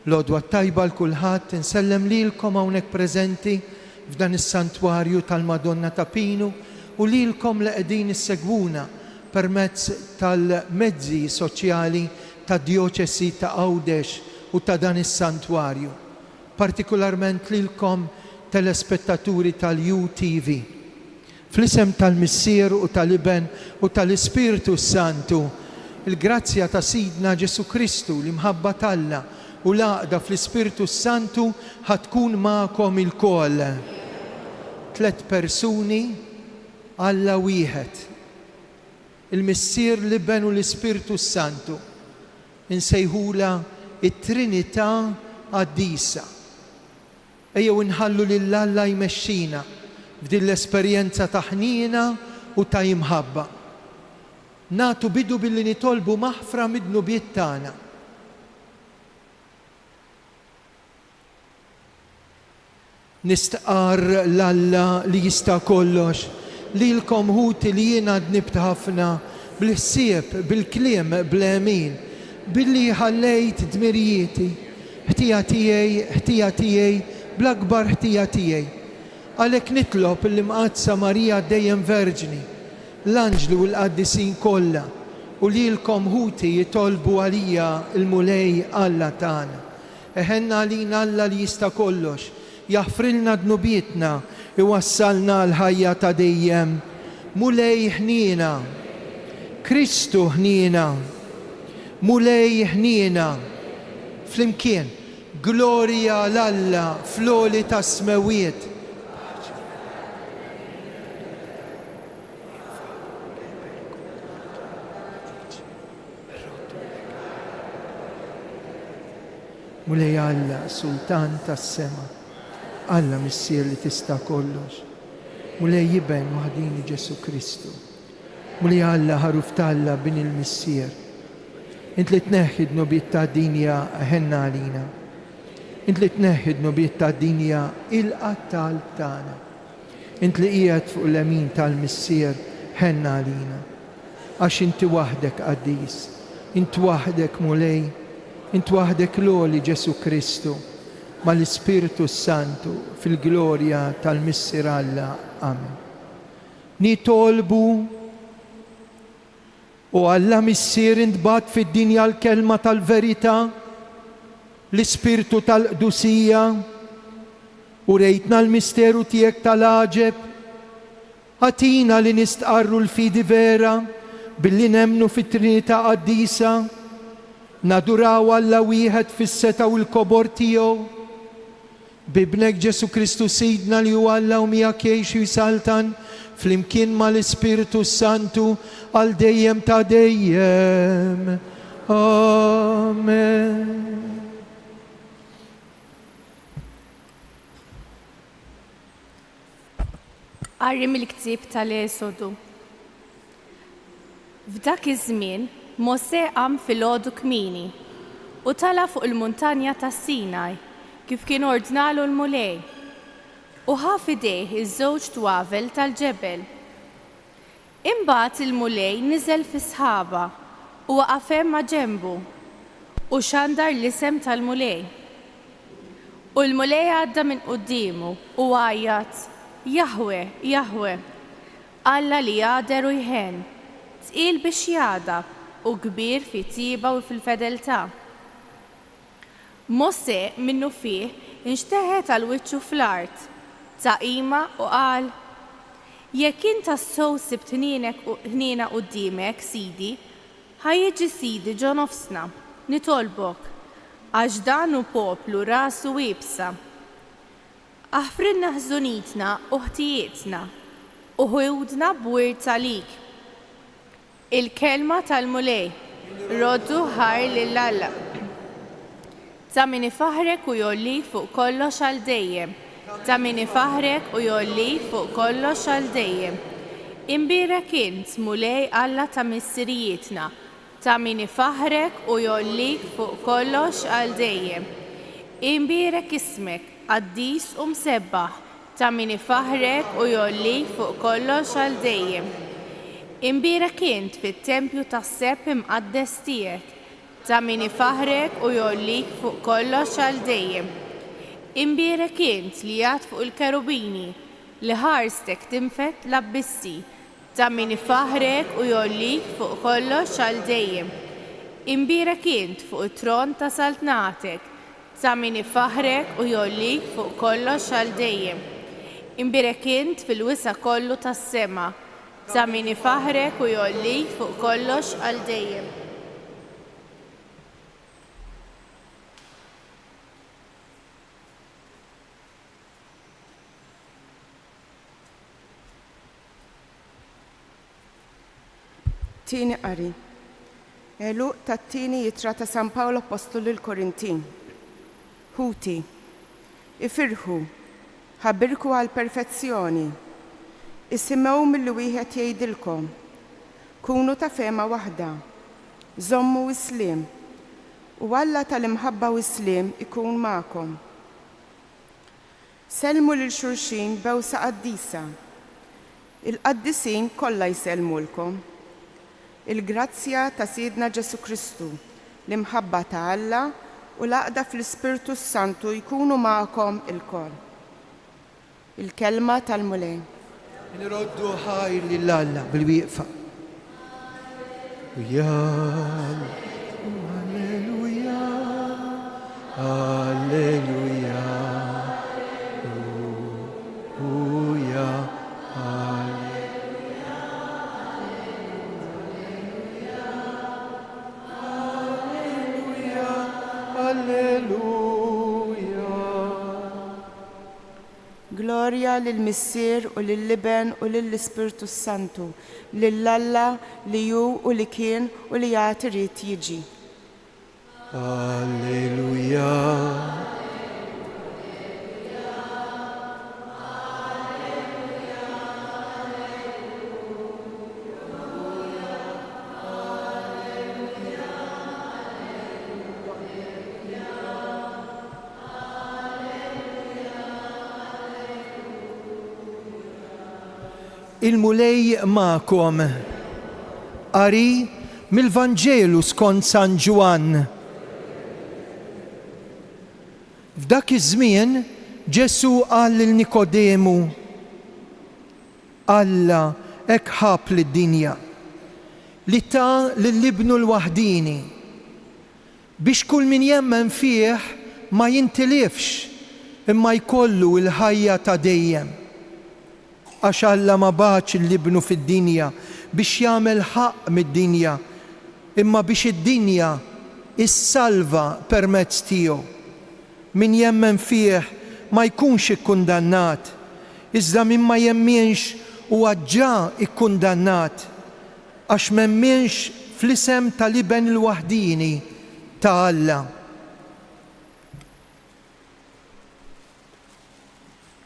L-odwa tajba l-kulħadd insellem lilkom hawnhekk preżenti f'dan is-santwarju tal-Madonna ta' Pinu u lilkom li qegħdin issegwuna permezz tal-mezzi soċjali tad-Djoċesi ta' Għawdex u ta' dan is-santwarju. Partikolarment lilkom telespettaturi tal-UTV. Fl-isem tal-Missier u tal-Iben u tal-Ispiritu Santu, il-grazzja ta' Sidna Ġesu Kristu li mħabba Alla u l-għaqda fl-Ispiritu Santu ħatkun ma'kom il-koll. 3 persuni, Alla wieħed. Il-Missier, l-Iben u l-Ispiritu Santu. Insejħula it-Trinità Qaddisa. Ejjew inħallu lil Alla jmexxina f'din l-esperjenza ta' ħniena u ta' imħabba. Nagħtu bidu billi nitolbu maħfra mid-dnubiet tagħna. Nistqar l-Alla li jista' kollox, lilkom ħuti li jiena dnibt ħafna bil-ħsieb, bil-kliem, bl-emin, billi ħallejt dmirijieti, ħtija tiegħi, bl-akbar ħtija tiegħi. Għalhekk nitlob l-imqadsa Marija dejjem Verġni, l-anġlu u l-qaddisin kollha u lilkom ħuti jitolbu għalija il-mulej Alla tagħna. Eħenna għalina Alla li jista' kollox, jaħfrilna dnubietna, iwassalna l-ħajja ta' dejjem. Mulej ħniena, Kristu ħniena, mulej ħniena. Flimkien, glorja l-Alla fl-oli ta' smewiet. Mulej Alla, Sultan tas-sema, Alla Missier li tista' kollox. Mulej Iben waħdini Ġesu Kristu. Mulej Alla ħaruf t'Alla bin il-Missier. Int li tneħħi d-nubiet ta' dinja ħenna għalina. Int li tneħħi d-nubiet ta' dinja il-qattal tagħna. Int li qiegħed fuq l-emin tal-Missier ħenna għalina. Għax inti waħdek qaddis, int waħdek mulej, int waħdek l-oli Ġesu Kristu, mal-Ispiritu Santu fil-glorja tal-Missier Alla. Amen. Nitolbu u Alla Missier intbat fid-dinja l-kelma tal-verità, l-Ispiritu tal-Qdusija u rejtna l-misteru tiegħek tal-għaġeb. Ħatina li nistqarru l-fidi vera billi nemnu fit-Trinità Qaddisa, naduraw Alla wieħed fis-seta u l-kobor tiegħu. Bibnek Ġesu Kristu Sidna li huwa Alla u miegħek jgħix jisaltan flimkien mal-Ispiritu Santu għal dejjem ta' dejjem. Amen. Qarri mill-ktieb tal-Esodu. F'dak iż-żmien Mosè qam fil-għodu kmieni u tala fuq il-muntanja tas-Sinaj kif kien ordnalu l-mulej u ħa f'idejh iż-żewġ twavel tal-ġebel. Imbagħad il-mulej niżel fi sħaba u waqaf hemm ma' ġenbu u xandar l-isem tal-mulej. U l-mulej għadda minn qudiemu u għajjat: Jahwe, Jahwe, Alla li jgħader u jħen, tqil biex jgħadab u kbir fi tiba u fil-fedeltà. Mosè minnu fih inxteħet għal wiċċu fl-art, taqima u qal: Jekk int tassew sibt ħniena quddiemek, Sidi, ħajjiġi Sidi ġo nofsna, nitolbok, għax dan hu poplu rasu wiebsa. Aħfrilna ħżunitna u ħtijietna u ħudna b'wirt għalik. Il-kelma tal-mulej, roddu ħar lill-Alla. Ta' min ifaħrek u jollik fuq kollox għal dejjem. Ta' min ifaħrek u jollik fuq kollox għal dejjem. Imbirek int mulej Alla ta' missirijietna. Ta' min ifaħrek u jollik fuq kollox għal dejjem. Imbirek ismek, qaddis u msebbaħ, ta' min ifaħrek u jollik fuq kollox għal dejjem. Imbirek int fit-tempju tas-sepp imqaddes tiegħek, ta' min ifaħrek u jollik fuq kollox għal dejjem. Imbirek int li jgħat fuq il-kerubini, li ħarstek tinfet l-abbissi, ta' min ifaħrek u jollik fuq kollox għal dejjem. Imbirek int fuq it-tron ta' saltnatek, ta' min ifaħrek u jollik fuq kollox għal dejjem. Imbirek int fil-wisa kollu tas-sema, ta' min ifaħrek u jollik fuq kollox għal dejjem. Tieni qari. Eluq tat-tieni jitra ta' San Pawlo Apostolu l-Korintin. Ħuti, ifirħu, ħabbirku għal perfezzjoni, isimgħu milli wieħed jgħidilkom, kunu ta' fema waħda, żommu islim, u Alla tal-imħabba u islim ikun magħkom. Selmu lil xulxin bewsa qaddisa, il-qaddisin kollha jsellmulkom. Il-grazzja ta' Sidna Ġesu Kristu, l-imħabba ta' Alla u l-għaqda fl-Ispirtu Santu jkunu magħkom il-koll. Il-kelma tal-mulej. Nroddu ħajr lill-Alla bil-wieqfa. Alleluja, alleluja, alleluja, alleluja. Gloria lill-Missier u lill-Liben u lill-Ispirtu Santu, lill-Alla li ju u li kien u li jagħti irid jiġi. Alleluja. Il-mulej ma'kom. Qari mill-Vanġelu skont San Ġwan. F'dak iż-żmien Ġesu qal lil Nikodemu, Alla hekk ħabb lid-dinja li ta' lill-Ibnu l-waħdini biex kull min jemmen fih ma jintilifx imma jkollu l-ħajja ta' dejjem. Għax Alla ma baċ l-Ibnu fid-dinja biex jagħmel ħaq mid-dinja, imma biex id-dinja issalva permezz tiegħu. Min jemmen fih ma jkunx ikkundannat, iżda min ma jemmenx huwa ġa ikkundannat għax m'emminx fl-isem tal-Iben il-waħdini ta' Alla.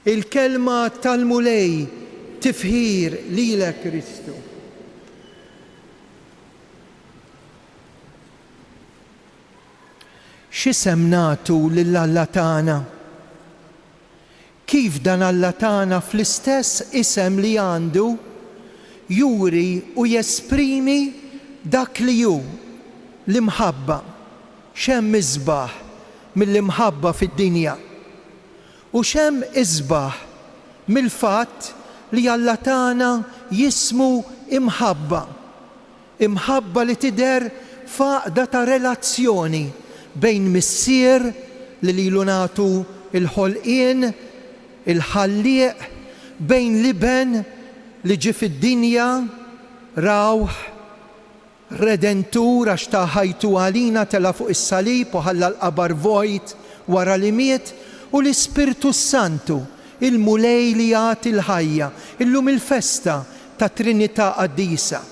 Il-kelma tal-mulej tifħir lilek Kristu. X'isem nagħtu lill-Alla tagħna? Kif dan Alla tagħna fl-istess isem li għandu juri u jesprimi dak li hu l-imħabba. X'hemm isbaħ mill-imħabba fid-dinja u x'hemm isbaħ mill-fatt li Alla tagħna jismu imħabba. Imħabba li tidher faqda ta' relazzjoni bejn missier li lilu nagħtu il-ħolqien, il-ħallieq, bejn liben li ġie fid-dinja, rawħ, redentur għax ta' ħajtu għalina tela fuq is-salib u ħalla l-qabar vojt wara li miet, u l-Ispirtu Santu, il-mulej li jagħti l-ħajja, illum il-festa ta' Trinità Qaddisa.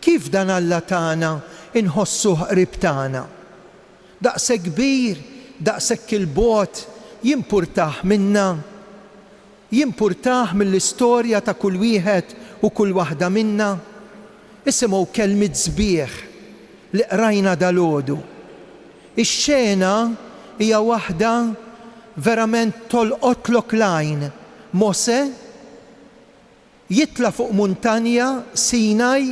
Kif dan Alla tagħna inħossuh qrib tagħna? Daqshekk kbir, daqshekk il-bogħod jimpurtah minna, jimpurtah mill-istorja ta' kull wieħed u kull waħda minna. Isimgħu kelmiet sbieħ li qrajna dalgħodu. Ix-xena hija waħda verament tolqotlok lajn. Mose jitla fuq muntanja Sinaj,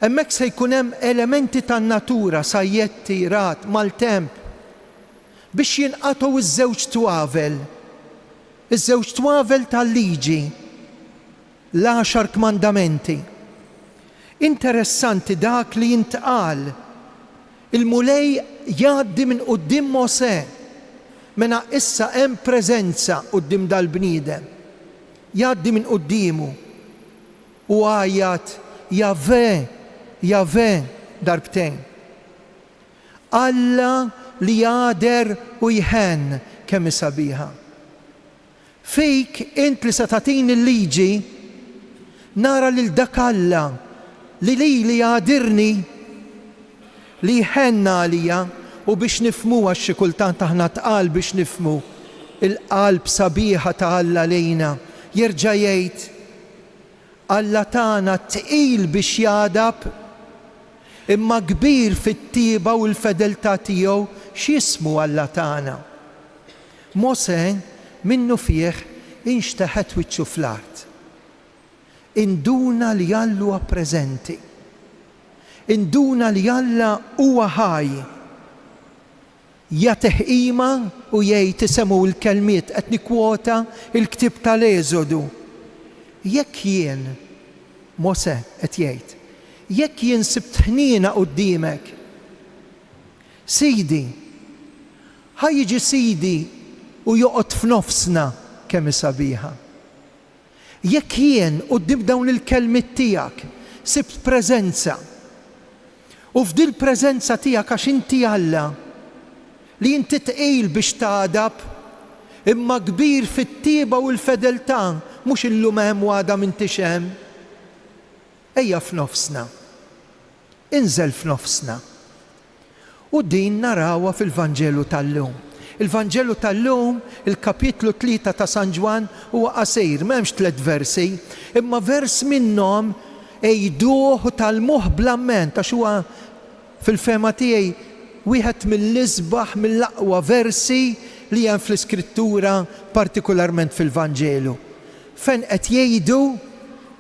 hemmhekk se jkun hemm elementi tan-natura, sajjetti, rat, maltemp, biex jinqatgħu iż-żewġ twavel. Iż-żewġ twavel tal-liġi, l-10 kmandamenti. Interessanti dak li jintqal. Il-mulej jgħaddi minn quddiem Mose, mena issa hemm preżenza quddiem dal-bniedem. Jgħaddi minn quddiemu u għajjat Jahve darbtejn. Alla li jader u jħen kemm sabiħa. Fik int li se tagħtini l-liġi nara lil dak Alla li jadirni li jħenna għalija u biex nifmu għax xi kultant aħna tqal biex nifmu il-qalb sabiħa ta' Alla lejna. Jerġa' jgħid Alla tagħna tqil biex jadab imma kbir fit-tieba u l-fedeltà tiegħu x'jismu Alla tagħna. Mose minnu fih inxteħet wiċċu fl-art. Induna li Alla huwa preżenti. Induna li Alla huwa ħaj. Jagħtih qima u jgħid isemgħu l-kelmiet qed nikkwota il-ktieb tal-Eżodu. Jekk jien, Mose qed jgħid, jekk jien sibt ħniena quddiemek, Sidi, ħajjiġi Sidi u joqgħod f'nofsna kemm sabiħa. Jekk jien quddiem dawn il-kelmiet tiegħek sibt preżenza u f'dil preżenza tiegħek għax inti Alla li inti tqil biex tgħadab imma kbir fit-tieba u l-fedeltà mhux illum hemm għada m'intix hemm. Ejja f'nofsna. Inżel f'nofsna. U din narawha fil-Vanġelu tal-lum. Il-Vanġelu tal-lum, il-kapitlu 3 ta' San Ġwan huwa qasir, m'hemmx 3 versi, imma vers minnhom ejduh tal-muh bl-amment għax huwa fil-fema tiegħi wieħed mill-isbaħ mill-aqwa versi li hemm fl-Iskrittura partikolarment fil-Vanġelu. Fejn qed jgħidu,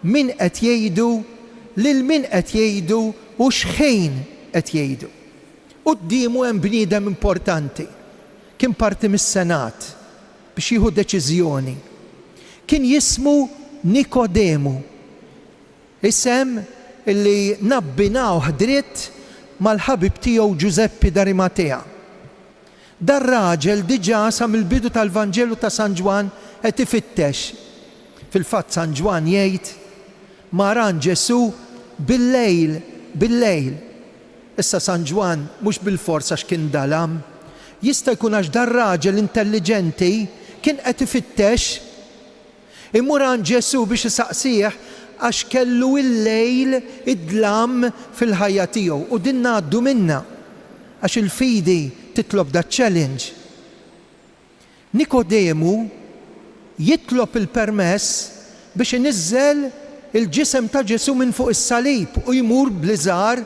min qed jgħidu, lil min qed jgħidu u x'ħin qed jgħidu. Qudiemu hemm bniedem importanti. Kien parti mis-Senat biex jieħu deċiżjoni. Kien jismu Nikodemu. Isem illi nabbinaw dritt mal-ħabib tiegħu Giuseppe d'Arimatea. Dar raġel diġà sa mill-bidu tal-Vanġelu ta' San Ġwan qed ifittex. Fil-fatt San Ġwan jgħid maran Ġesu bil-lejl. Issa San Ġwan mhux bil-fors għax kien dalam. Jista' jkun għax dar raġel intelligenti kien qed ifittex imur għand Ġesu biex isaqsih għax kellu il-lejl id-dlam fil-ħajja tiegħu u din ngħaddu minnha għax il-fidi titlob da challenge. Nikodemu jitlob il-permess biex inizzel il-ġisem ta' Ġesu minn fuq is-salib u jmur bliżar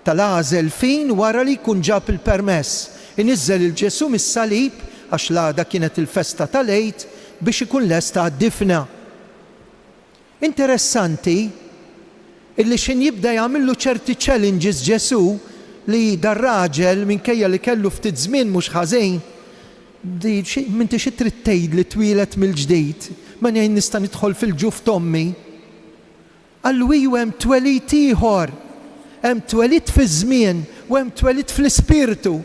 tal-għażel fin wara li jkun ġab il-permess. Inizzel il-Ġesu mis-salib għax l-għada kienet il-festa tal-Għid biex ikun lest għad-difna. Interessanti illi xin jibda jagħmillu ċerti challenges Ġesu li dar raġel minkejja li kellu ftit żmien mhux ħażin. Minti xi trid tgħid li twilet mill-ġdid, ma jgħin nista' nidħol fil-ġuf tommi. Allwiju hemm twelid ieħor, hemm twelid fiż-żmien u hemm twelid fl-ispirtu.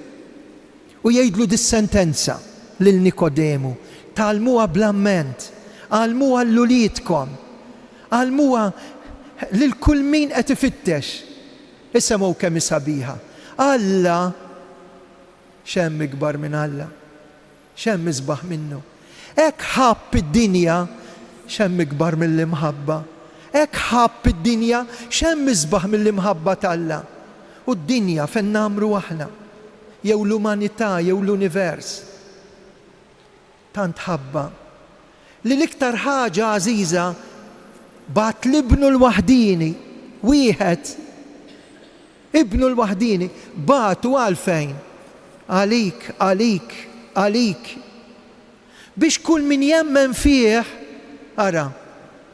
U jgħidlu dis-sentenza lil Nikodemu, tgħallmuha bl-amment, għalmuha l-uliedkom, għalmuha lil kull min qed ifittex. Isemgħu kemm sabiħa. Alla xemm ikbar minn Alla, xemm isbaħ minnu. Hekk ħabb id-dinja xemm ikbar mill-imħabba. Hekk ħabb id-dinja xemm isbaħ mill-imħabba t'Alla. U d-dinja fejn nagħmlu aħna, jew l-umanità jew l-univers. Tant ħabba li l-iktar ħaġa għażiża bat l-ibnu l-waħdini, wieħed ibnu l-waħdini batu għalfejn għalik, għalik, għalik. Biex kull min jemmen fih, ara,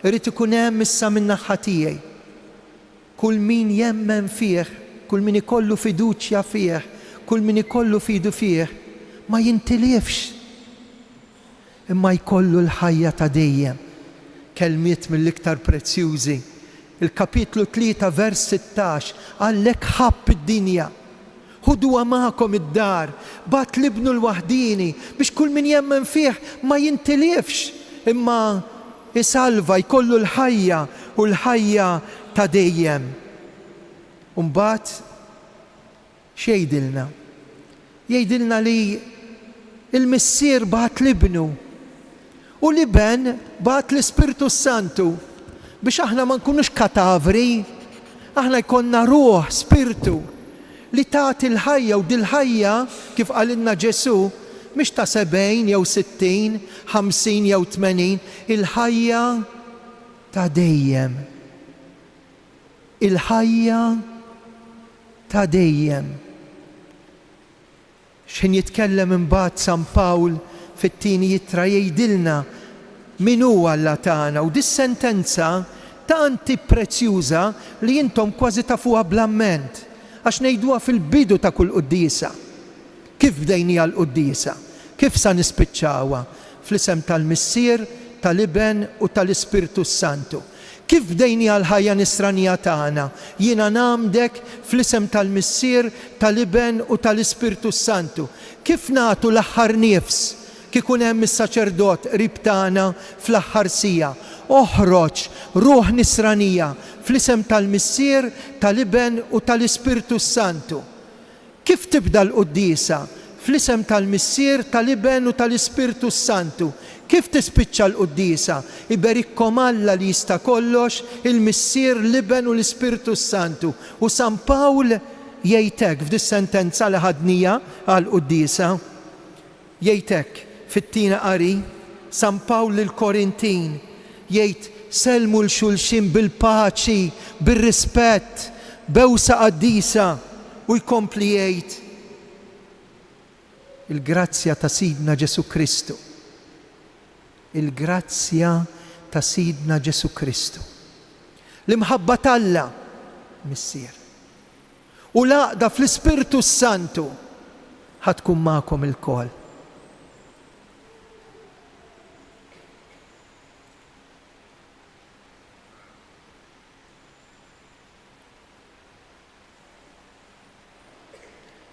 irrid ikun hemm issa min-naħa tiegħi. Kull min jemmen fih, kull min ikollu fiduċja fih, kull min ikollu fidu fih, ma jintilifx, imma jkollu l-ħajja ta' dejjem. Kelmiet mill-iktar prezzjużi. Il-kapitlu 3 vers 16, għallek ħabb id-dinja. Ħuduha magħkom id-dar, bat l-ibnu l-waħdini, biex kull min jemmen fih ma jintilifx, imma isalva jkollu l-ħajja u l-ħajja ta' dejjem. Mbagħad x'jgħidilna? Jgħidilna li il-missier bat l-ibnu u l-iben bat l-Ispirtu Santu biex aħna ma nkunux katavri, aħna jkollna ruħ, spiritu li tagħti l-ħajja, u dil-ħajja kif qalilna Ġesu mhix ta' 70 jew 60, 50 jew 80, il-ħajja ta' dejjem. Il-ħajja ta' dejjem. X'in jitkellem imbagħad San Pawl fit-tieni jittra jgħidilna min huwa Alla tagħna, u dis-sentenza tanti prezzjuża li intom kważi tafuha bl-amment għax ngħiduha fil-bidu ta' kull qudiesa. Kif bdejnija l-qudiesa? Kif sa nispiċċawha? Fl-isem tal-Missier, tal-Iben u tal-Ispirtu Santu. Kif bdejnija l-ħajja nisranija tagħna? Jiena nagħmdek fl-isem tal-Missier, tal-Iben u tal-Ispirtu Santu. Kif nagħtu l-aħħar nifs kikun hemm is-saċerdot qrib tagħna fl-aħħar sija? Oħroġ ruħ nisranija fl-isem tal-Missier, tal-Iben u tal-Ispirtu Santu. Kif tibda l-qudiesa? Fl-isem tal-Missier, tal-Iben u tal-Ispirtu Santu. Kif tispiċċa l-qudiesa? Iberikkom Alla li jista' kollox, il-Missier, l-Iben u l-Ispirtu Santu. U San Pawl jgħidek f'dis-sentenza li ħadnija għall-qudiesa. Jgħidek fit-tiena qari San Pawl lill-Korintin jgħid selmu l-xulxin bil-paċi, bil-rispett, bewsa qaddisa, u jkompli jgħid il-grazzja ta' Sidna Ġesu Kristu. Il-grazzja ta' Sidna Ġesu Kristu. L-imħabba t'Alla, Missier. U l-għaqda fl-Ispirtu Santu ħadkun magħkom il-kol.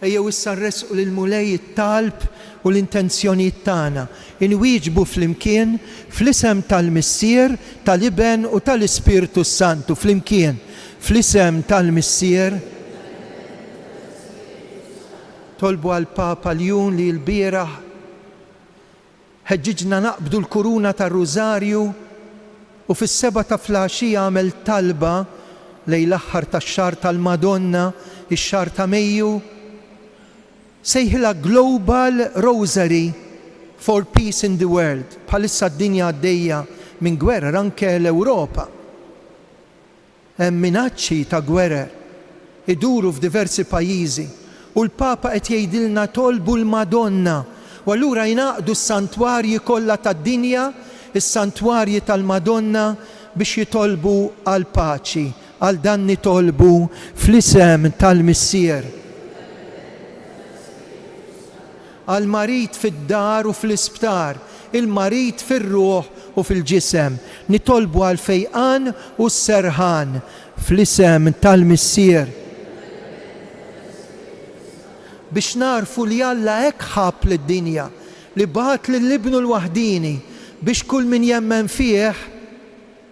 Ejjew issa nresqu lil Mulej it-talb u l-intenzjonijiet tagħna. Inwieġbu flimkien fl-isem tal-Missier, tal-Iben u tal-Ispirtu Santu flimkien. Fl-isem tal-Missier tolbu għal Papa Ljun li l-bieraħ ħeġġiġna naqbdu l-kuruna tar-Rużarju u fis-7 ta' flaxija għamel talba lejn l-aħħar tax-xahar tal-Madonna, ix-xahar ta' Mejju, sejħilha Global Rosary for Peace in the World. Bħalissa d-dinja għaddejja minn gwerer anke l-Ewropa. Hemm minaċċi ta' gwerer iduru f'diversi pajjiżi u l-Papa qed jgħidilna tolbu l-Madonna. U allura jnaqdu s-santwarji kollha tad-dinja, is-santwarji tal-Madonna biex jitolbu għal paċi, għal dan nitolbu fl-isem tal-Missier. Għal marit fid-dar u fl-isptar, il-marit fir-ruħ u fil-ġisem. Nitolbu għal fejqan u s-serħan fl-isem tal-Missier. Biex narfu li Alla hekk ħabb lid-dinja, li bagħat lill-Ibnu l-waħdini biex kull min jemmen fih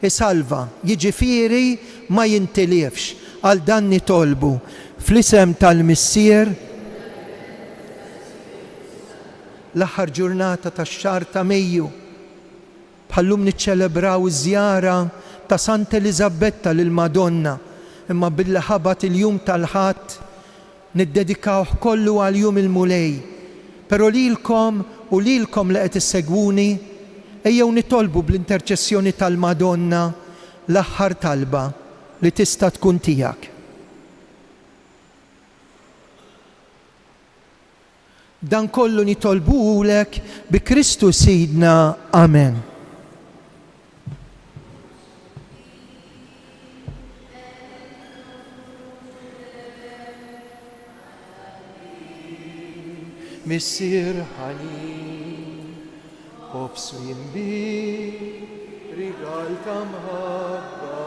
isalva, jiġifieri ma jintilifx. Għal dan nitolbu fl-isem tal-Missier. L-aħħar ġurnata tax-xahar ta' Mejju bħallum niċċelebraw iż-żjara ta' Santa Elisabetta lill-Madonna, imma billi ħabat il-jum tal-ħadd niddedikawh kollu għal jum il-Mulej. Però lilkom u lilkom li qed issegwuni ejjew nitolbu bl-interċessjoni tal-Madonna l-aħħar talba li tista' tkun tiegħek. Dan kollu nitolbulek bi Kristu Sidna. Amen. Missier ħanin, ħobsu jimbi, rigal tamħabba,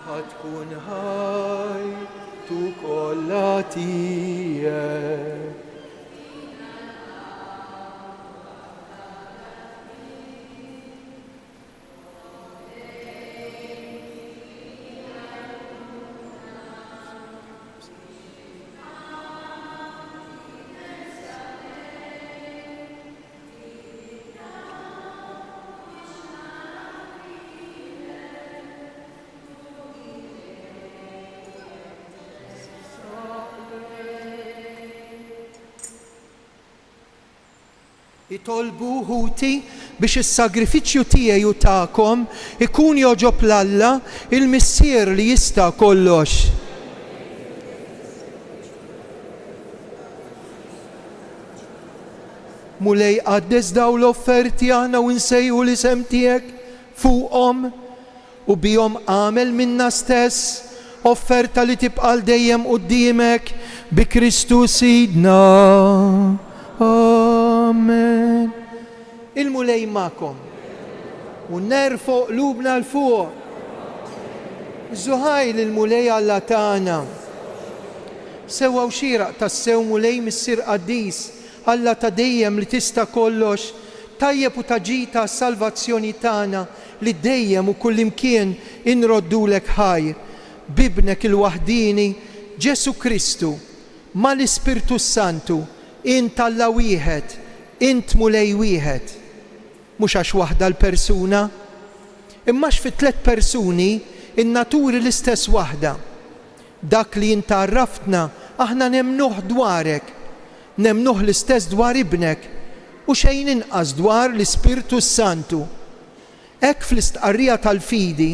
ħatkun ħaj tu kolla tijek. Itolbu ħuti biex is-sagrifiċċju tiegħi u tagħkom ikun joġob l-Alla, il-Missier li jista' kollox. Mulej qaddes daw l-offerti aħna u nsejħu l-isem tiegħek fuqhom u bihom għamel minna stess offerta li tibqa' dejjem quddiemek bi Kristu Sidna. Amen. Il-mulej ma'kom u nerfo qlubna l-fuq. Żuħajl il-mulej Alla tagħna. Sewwa u xieraq tassew mulej missier qaddis Alla ta' dejjem li tista' kollox, tajjeb u taġita s-salvazzjoni tagħna li dejjem u kullimkien inroddulek ħajr. Bibnek il-waħdini Ġesu Kristu mal-Ispirtu Santu int Alla wieħed, int mulej wieħed. Mhux għax waħda l-persuna, immax fi 3 persuni in-naturi l-istess waħda. Dak li int għarraftna aħna nemnuh dwarek, nemnuh l-istess dwar ibnek u xejn inqas dwar l-Ispirtu Santu. Hekk fl-istqarrija tal-fidi,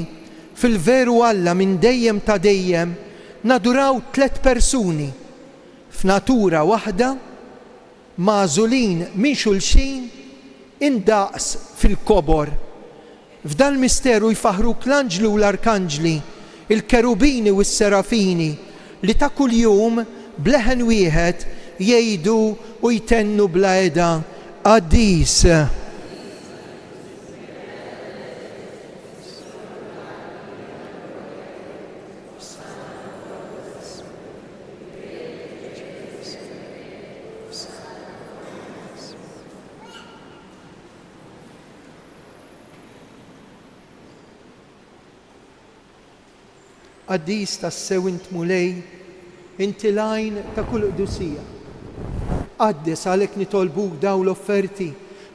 fil-veru Alla minn dejjem ta' dejjem, naduraw 3 persuni f'natura waħda, magħżulin minn xulxin, indaqs fil-kobor. F'dan misteru jfaħruk l-anġlu u l-arkanġli, il-kerubini u s-serafini li ta' kuljum bleħen wieħed jgħidu u jtennu bla eda qaddis. Qaddis tassew int mulej, inti lajn ta' kull qdusija. Qaddes għalhekk nitolbuk daw l-offerti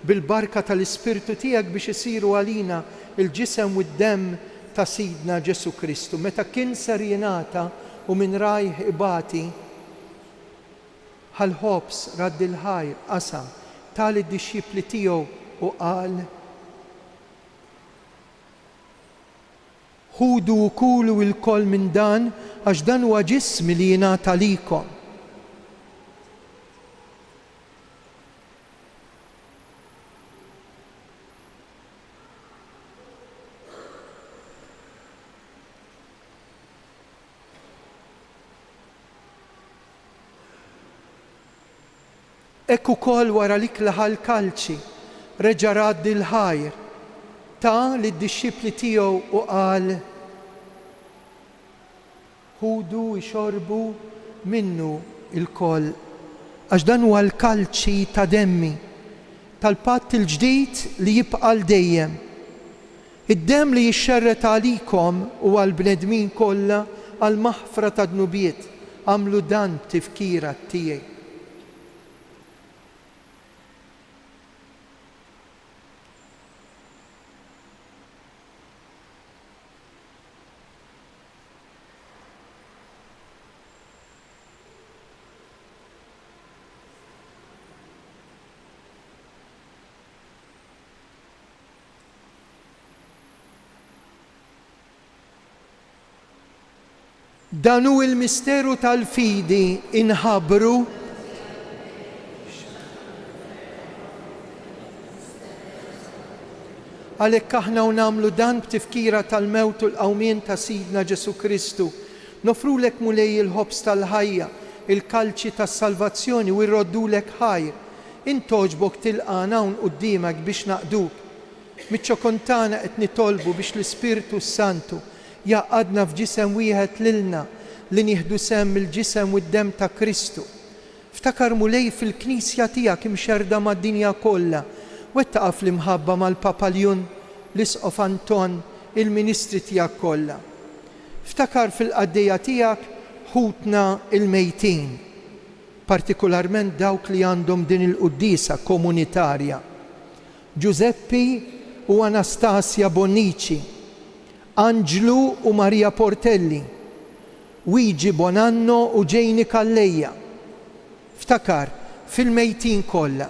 bil-barka tal-Ispirtu tiegħek biex isiru għalina il-ġisem u d-demm ta' Sidna Ġesu Kristu. Meta kien ser jingħata u minn rajh ibati, ħal-ħobs radd il-ħajr qasam tal id-dixxipli tiegħu u qal: ħudu u kulu il-koll minn dan, għax dan huwa ġismi li jingħata likom. Ekk ukoll wara li klaħal kalċi, reġa' raddi l-ħajr ta' lid-dixxipli tiegħu u qal: ħudu jxorbu minnu il-koll, għax dan huwa l-kalċi ta' demmi tal-patt il-ġdid li jibqa' dejjem. Id-demm li jixxerret għalikom u għall-bnedmin kollha għal maħfra ta' dnubiet. Għamlu dan tifkira tiegħi. Dan hu il-misteru tal-fidi inħabbru għalhekk aħna nagħmlu dan b'tifkira tal-mewt u l-qawmien ta' Sidna Ġesu Kristu. Nofrulek mulej il-ħobs tal-ħajja, il-kalċi tas-salvazzjoni u jroddulek ħajr. Intoġbok tilqana hawn quddiemek biex naqduk. Miċ-ċokontana qed nitolbu biex l-Ispirtu Santu jaqadna f'ġisem wieħed lilna li nieħdu sehem il-ġisem u d-dem ta' Kristu. Ftakar mulej fil-Knisja tiegħek imxerda mad-dinja kollha, wettaqa' fl-imħabba mal-Papaljun, l-Isqof Anton, il-Ministri tiegħek kollha. Ftakar fil-qaddejja tiegħek ħutna il-mejtin, partikolarment dawk li għandhom din il-quddisa komunitarja. Giuseppi u Anastasia Bonnici, Angelu u Maria Portelli, Luigi Bonanno u Ġejni Kalleja. Ftakar fil-mejtin kollha.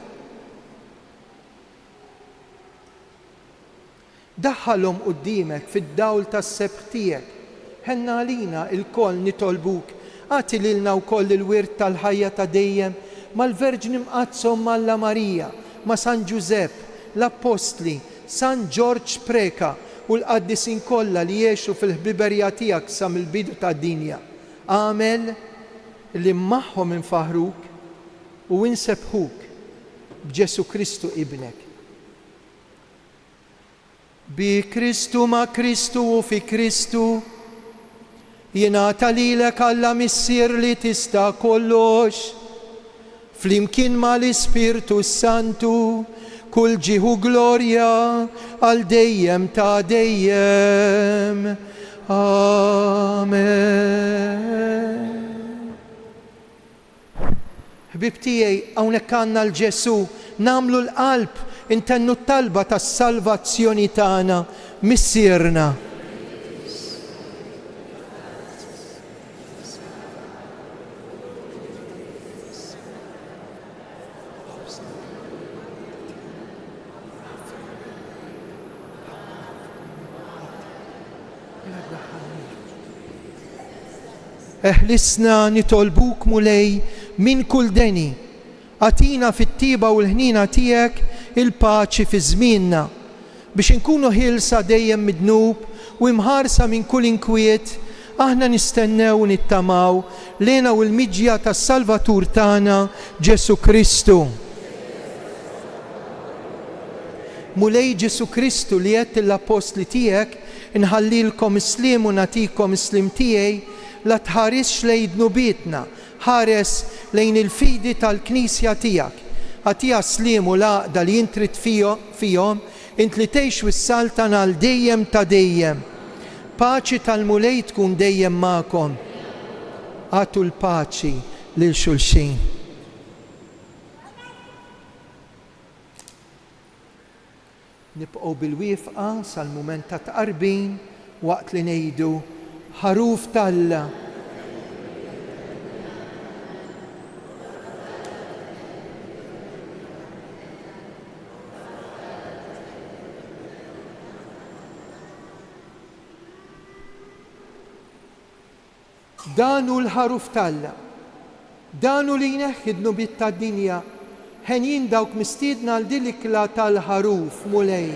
Daħħalhom quddiemek fid-dawl tas-sebħ tiegħek. Ħenna għalina il-koll nitolbuk, għati lilna wkoll il-wirt tal-ħajja ta' dejjem mal-Verġni Mqazzom Malla Marija, ma' San Giuseppe, l-Apostli, San George Preka u l-qaddisin kollha li jgħixu fil-ħbiberija tiegħek sa mill-bidu tad-dinja. Għamel li magħhom infaħruk u insebħuk b'Ġesu Kristu ibnek. Bi Kristu ma' Kristu u fi Kristu jingħata lilek Alla missier li tista' kollox, flimkien mal-Ispirtu Santu kull ġieħu glorja għal dejjem ta' dejjem. Amen. Ħbib tiegħi hawnhekk għandna l-Ġesu, nagħmlu l-qalb intennu t-talba tas-salvazzjoni tagħna missierna. Eħlisna nitolbuk mulej minn kull deni, għatina fit-tiba u l-ħnina tiegħek il-paċi fi żmienna biex inkunu ħilsa dejjem midnub u imħarsa minn kull inkwiet. Aħna nistennew u nittamaw lena u l-miġja tas-Salvatur tagħna Ġesu Kristu. Mulej Ġesu Kristu li qed l-apostli tiegħek inħallilkom islim u natikom islim tiegħi, la tħarisx lejn dnubietna, ħares lejn il-fidi tal-Knisja tiegħek. Għatija slim u laqda li jintrid fihom, int li tgħix wis-saltan għal dejjem ta' dejjem. Paċi tal-mulej tkun dejjem magħkom. Għatu l-paċi lil xulxin. Nibqgħu bil-wifqa sal-mument ta' tqarbin waqt li ngħidu ħaruf talla. Danu l-ħaruf talla. Danu li jneħħi d-nubiet tad-dinja. Ħenjin dawk mistiedna għal dilikla tal-ħaruf mulej.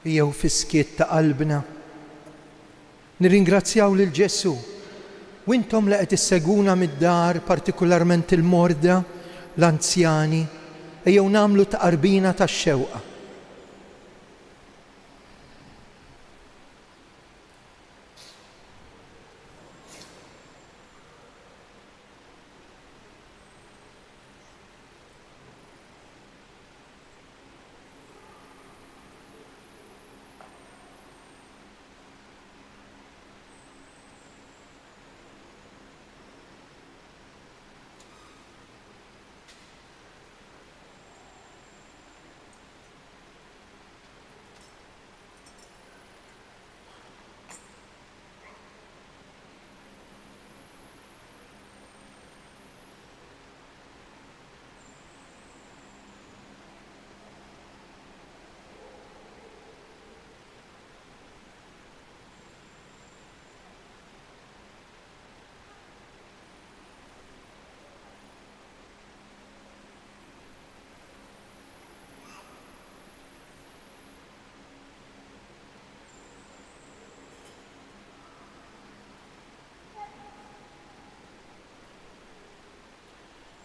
jew fiskiet ta' qalbna. Nirringrazzjaw lil Ġesu. U intom li qed isseguna mid-dar, partikolarment il-morda, l-anzjani, ejjew nagħmlu taqarbina tax-xewqa.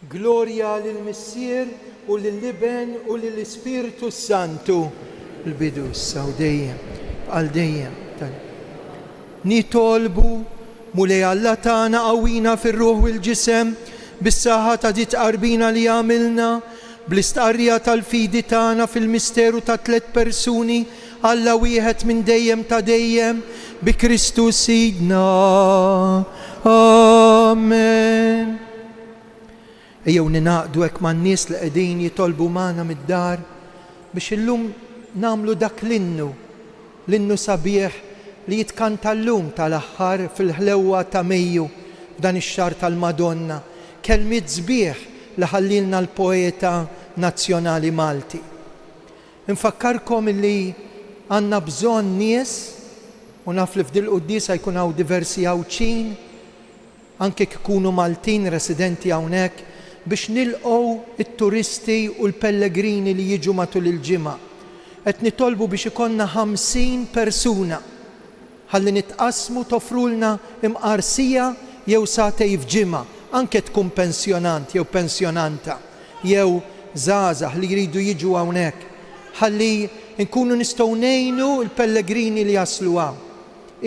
Gloria lill-Missier u lill-Iben u lill-Ispiritu Santu, l-bidu issa u dejjem, għal dejjem. Nitolbu mulej Alla tagħna qawwina fir-ruħ u l-ġisem bis-saħħa ta' dit qarbina li għamilna bl-istqarrija tal-fidi tagħna fil-misteru ta' 3 persuni Alla wieħed minn dejjem ta' dejjem bi Kristu Sidna. Amen. Ejjew ninaqdu hekk man-nies li qegħdin jitolbu magħna mid-dar biex illum nagħmlu dak l-innu sabiħ li jitkanta llum tal-aħħar fil-ħlewwa ta' Mejju f'dan ix-xahar tal-Madonna, kelmiet sbieħ li ħallilna l-poeta nazzjonali Malti. Infakkarkom li għandna bżonn nies u naf li f'dil qudiesa jkun hawn diversi Awċin, anke kikunu Maltin residenti hawnhekk, biex nilqgħu it-turisti u l-pellegrini li jiġu matul il-ġimgħa. Qed nitolbu biex ikonna 50 persuna ħalli nitqasmu tofrulna imqarsija jew sagħtej f'ġimgħa, anke tkun pensjonant jew pensjonanta jew żgħażagħ li jridu jiġu hawnhekk, ħalli nkunu nistgħu ngħinu l-pellegrini li jaslu hawn.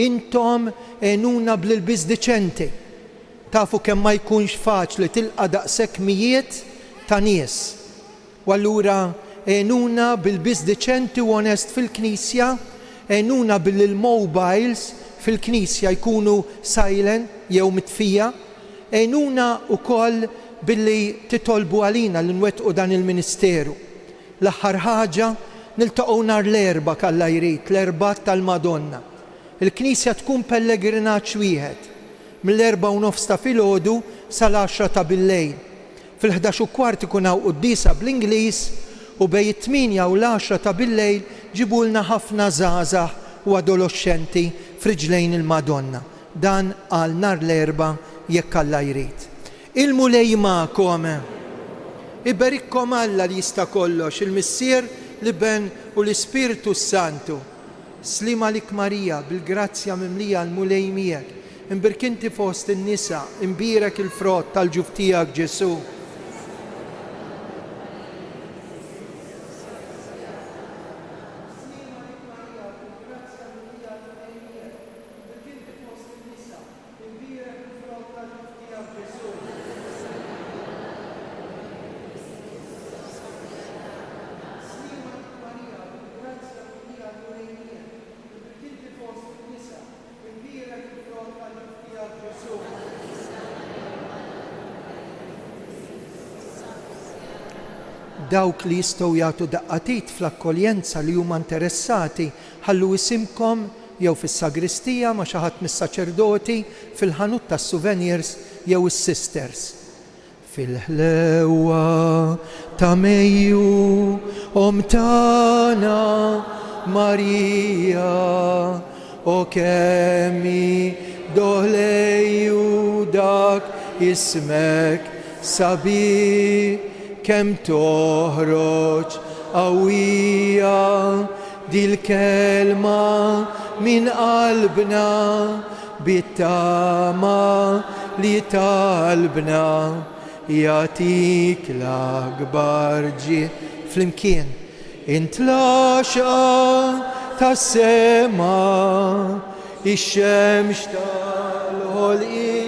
Intom għenuna bl-ilbiż diċenti. Tafu kemm ma jkunx faċli tilqa' daqshekk mijiet ta' nies. U allura għenuna bil-biż diċenti u onest fil-Knisja, għenuna bil-mobiles fil-Knisja jkunu silent jew mitfija, għenuna wkoll billi titolbu għalina li nwettqu dan il-Ministeru. L-aħħar ħaġa niltaqgħu nhar l-Erbgħa Alla jrid, l-Erbgħat tal-Madonna. Il-Knisja tkun pellegrinaġġ wieħed mill-4:30 ta' filgħodu sal-10 ta' bil-lejl. Fil-11:15 ikun hawn qudiesa bl-Ingliż u bejn it-8 u l-10 ta' bil-lejl ġibulna ħafna żgħażagħ u adolescenti f'riġlejn il-Madonna. Dan għal nhar l-Erbgħa jekk Alla jrid. Il-mulej magħkom. Iberikkom Alla li jista' kollox, il-Missier, l-Iben u l-Ispiritu Santu. Slima lik Marija, bil-grazzja mimlija l-mulej miegħek. Imbirkinti fost in-nisa, imbirek il-frott tal-ġuf tiegħek Ġesu. Dawk li jistgħu jagħtu daqqatit fl-akkoljenza li huma interessati ħallu isimkom jew fis-sagristija ma' xi ħadd mis-saċerdoti fil-ħanut tas-souvenirs jew is-sisters. Fil-ħlewwa ta' Mejju Om tagħna Marija o kemmi doħlejju dak ismek sabi kemm toħroġ qawwija دي الكلمة من قلبنا بالتامة لطالبنا يعطيك الأكبر جي فلمكين انتلاشى تسمى الشمس تالهولي